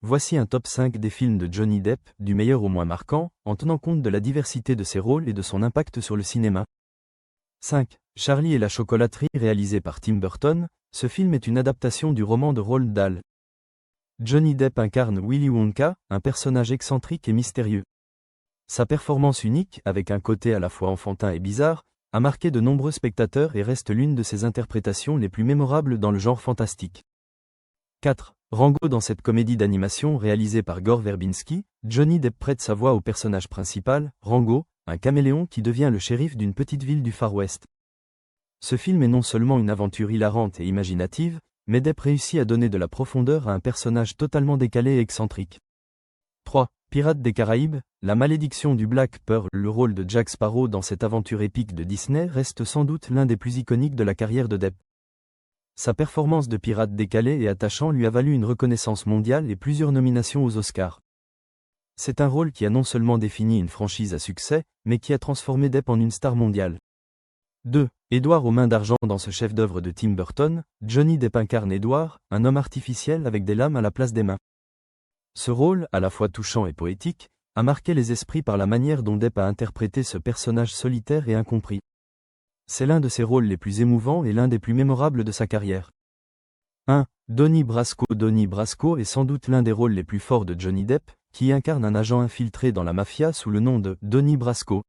voici un top 5 des films de Johnny Depp, du meilleur au moins marquant, en tenant compte de la diversité de ses rôles et de son impact sur le cinéma. 5. Charlie et la chocolaterie, réalisé par Tim Burton, ce film est une adaptation du roman de Roald Dahl. Johnny Depp incarne Willy Wonka, un personnage excentrique et mystérieux. Sa performance unique, avec un côté à la fois enfantin et bizarre, a marqué de nombreux spectateurs et reste l'une de ses interprétations les plus mémorables dans le genre fantastique. 4. Rango. Dans cette comédie d'animation réalisée par Gore Verbinski, Johnny Depp prête sa voix au personnage principal, Rango, un caméléon qui devient le shérif d'une petite ville du Far West. Ce film est non seulement une aventure hilarante et imaginative, mais Depp réussit à donner de la profondeur à un personnage totalement décalé et excentrique. 3. Pirates des Caraïbes, la malédiction du Black Pearl. Le rôle de Jack Sparrow dans cette aventure épique de Disney reste sans doute l'un des plus iconiques de la carrière de Depp. Sa performance de pirate décalé et attachant lui a valu une reconnaissance mondiale et plusieurs nominations aux Oscars. C'est un rôle qui a non seulement défini une franchise à succès, mais qui a transformé Depp en une star mondiale. 2. Édouard aux mains d'argent. Dans ce chef-d'œuvre de Tim Burton, Johnny Depp incarne Édouard, un homme artificiel avec des lames à la place des mains. Ce rôle, à la fois touchant et poétique, a marqué les esprits par la manière dont Depp a interprété ce personnage solitaire et incompris. C'est l'un de ses rôles les plus émouvants et l'un des plus mémorables de sa carrière. 1. Donnie Brasco. Donnie Brasco est sans doute l'un des rôles les plus forts de Johnny Depp, qui incarne un agent infiltré dans la mafia sous le nom de Donnie Brasco.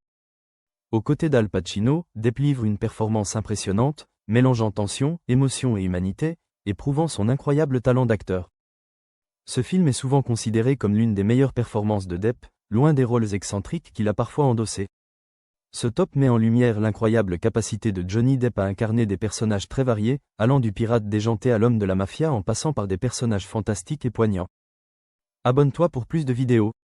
Aux côtés d'Al Pacino, Depp livre une performance impressionnante, mélangeant tension, émotion et humanité, et prouvant son incroyable talent d'acteur. Ce film est souvent considéré comme l'une des meilleures performances de Depp, loin des rôles excentriques qu'il a parfois endossés. Ce top met en lumière l'incroyable capacité de Johnny Depp à incarner des personnages très variés, allant du pirate déjanté à l'homme de la mafia en passant par des personnages fantastiques et poignants. Abonne-toi pour plus de vidéos.